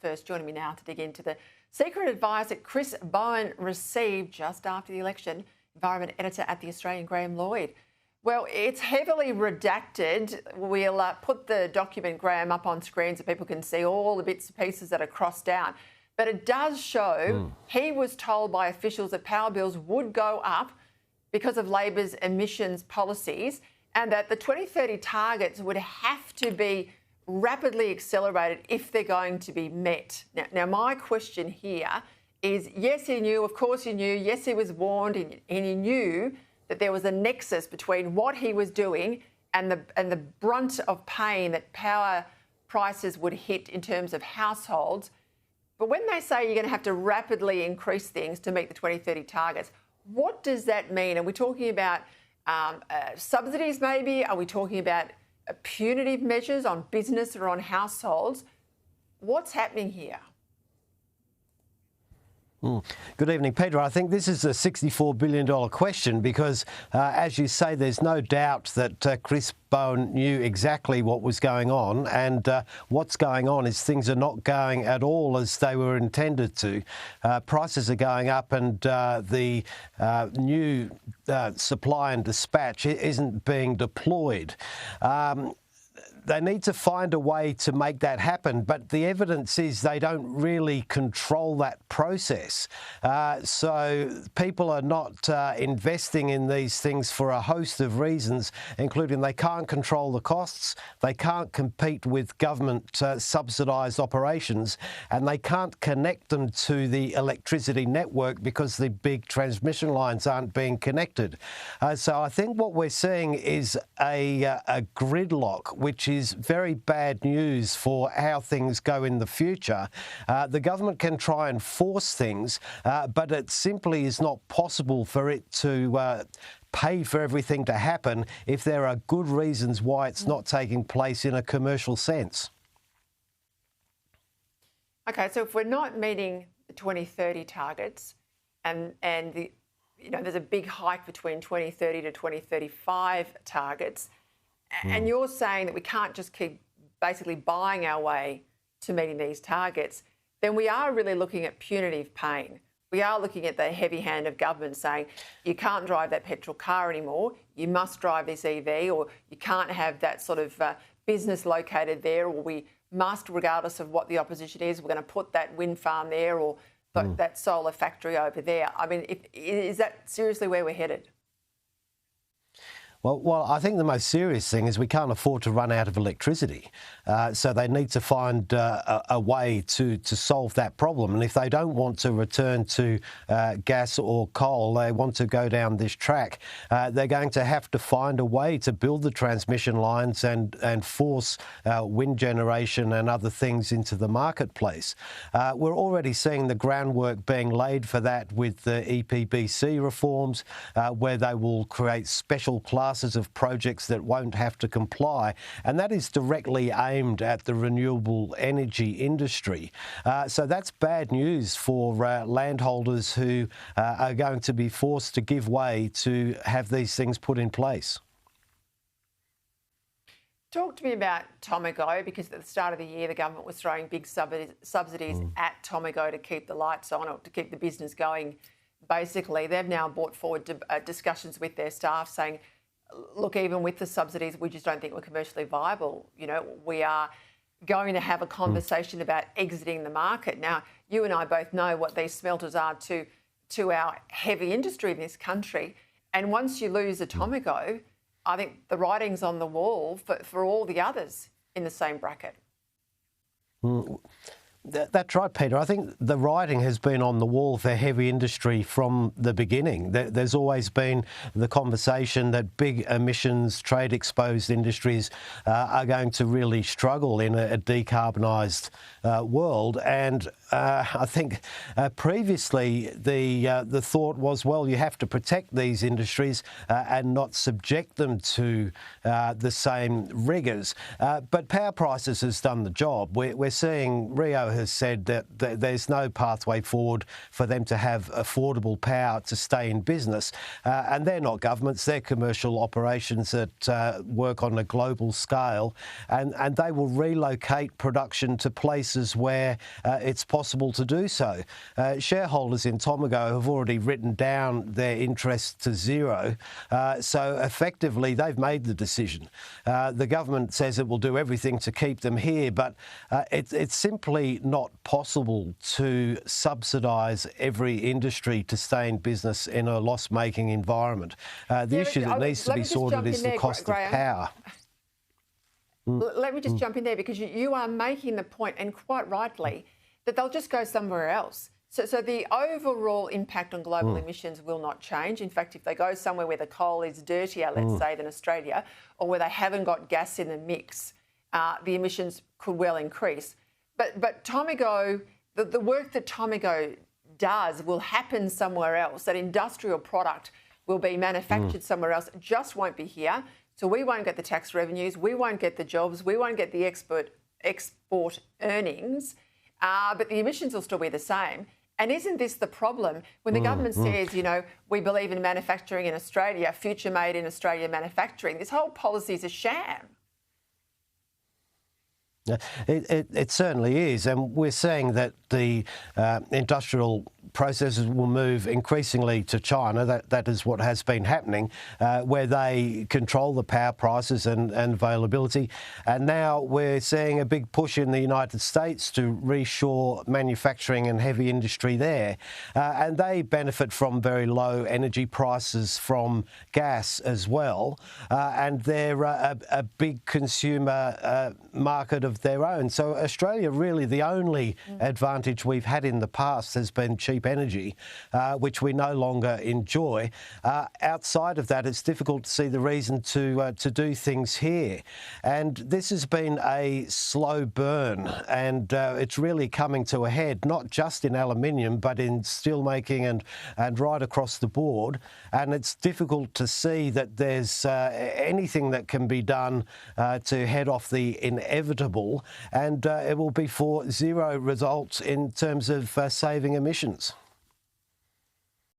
First, joining me now to dig into the secret advice that Chris Bowen received just after the election, Environment Editor at the Australian, Graham Lloyd. Well, it's heavily redacted. We'll put the document, Graham, up on screen so people can see all the bits and pieces that are crossed out. But it does show he was told by officials that power bills would go up because of Labor's emissions policies and that the 2030 targets would have to be rapidly accelerated if they're going to be met. Now my question here is, yes, he knew, of course he knew, yes, he was warned, and he knew that there was a nexus between what he was doing and the brunt of pain that power prices would hit in terms of households. But when they say you're going to have to rapidly increase things to meet the 2030 targets, what does that mean? Are we talking about subsidies maybe? Are we talking about punitive measures on business or on households? What's happening here? Good evening, Peter. I think this is a $64 billion question because, as you say, there's no doubt that Chris Bowen knew exactly what was going on, and what's going on is things are not going at all as they were intended to. Prices are going up, and the new supply and dispatch isn't being deployed. They need to find a way to make that happen, but the evidence is they don't really control that process. So people are not investing in these things for a host of reasons, including they can't control the costs, they can't compete with government subsidised operations, and they can't connect them to the electricity network because the big transmission lines aren't being connected. So I think what we're seeing is a gridlock, which is very bad news for how things go in the future. The government can try and force things, but it simply is not possible for it to pay for everything to happen if there are good reasons why it's not taking place in a commercial sense. Okay, so if we're not meeting the 2030 targets and the, there's a big hike between 2030 to 2035 targets, and you're saying that we can't just keep basically buying our way to meeting these targets, then we are really looking at punitive pain. We are looking at the heavy hand of government saying you can't drive that petrol car anymore, you must drive this EV, or you can't have that sort of business located there, or we must, regardless of what the opposition is, we're going to put that wind farm there or that solar factory over there. I mean, is that seriously where we're headed? Well, I think the most serious thing is we can't afford to run out of electricity. So they need to find a way to solve that problem. And if they don't want to return to gas or coal, they want to go down this track, they're going to have to find a way to build the transmission lines and force wind generation and other things into the marketplace. We're already seeing the groundwork being laid for that with the EPBC reforms, where they will create special classes of projects that won't have to comply, and that is directly aimed at the renewable energy industry. So that's bad news for landholders who are going to be forced to give way to have these things put in place. Talk to me about Tomago, because at the start of the year the government was throwing big subsidies at Tomago to keep the lights on or to keep the business going. Basically, they've now brought forward discussions with their staff saying, look, even with the subsidies, we just don't think we're commercially viable. We are going to have a conversation about exiting the market. Now, you and I both know what these smelters are to our heavy industry in this country. And once you lose Atomico, I think the writing's on the wall for all the others in the same bracket. That's right, Peter. I think the writing has been on the wall for heavy industry from the beginning. There's always been the conversation that big emissions, trade-exposed industries are going to really struggle in a decarbonised world. And I think previously the thought was, well, you have to protect these industries and not subject them to the same rigours. But power prices has done the job. We're seeing Rio has said that there's no pathway forward for them to have affordable power to stay in business. And they're not governments, they're commercial operations that work on a global scale, and they will relocate production to places where it's possible to do so. Shareholders in Tomago have already written down their interest to zero, so effectively they've made the decision. The government says it will do everything to keep them here, but it's simply not possible to subsidise every industry to stay in business in a loss-making environment. The issue that needs to be sorted is the cost of power. Let me just jump in there, because you are making the point, and quite rightly, that they'll just go somewhere else. So the overall impact on global emissions will not change. In fact, if they go somewhere where the coal is dirtier, let's say, than Australia, or where they haven't got gas in the mix, the emissions could well increase. But Tomago, the work that Tomago does will happen somewhere else. That industrial product will be manufactured somewhere else. It just won't be here. So we won't get the tax revenues, we won't get the jobs, we won't get the export earnings, but the emissions will still be the same. And isn't this the problem? When the government says, you know, we believe in manufacturing in Australia, future made in Australia manufacturing, this whole policy is a sham. It certainly is, and we're seeing that the industrial processes will move increasingly to China. That is what has been happening, where they control the power prices and availability. And now we're seeing a big push in the United States to reshore manufacturing and heavy industry there. And they benefit from very low energy prices from gas as well. And they're a big consumer market of their own. So Australia, really the only advantage we've had in the past has been cheap energy, which we no longer enjoy. Outside of that, it's difficult to see the reason to do things here. And this has been a slow burn, and it's really coming to a head, not just in aluminium, but in steelmaking and right across the board. And it's difficult to see that there's anything that can be done to head off the inevitable, and it will be for zero results in terms of saving emissions.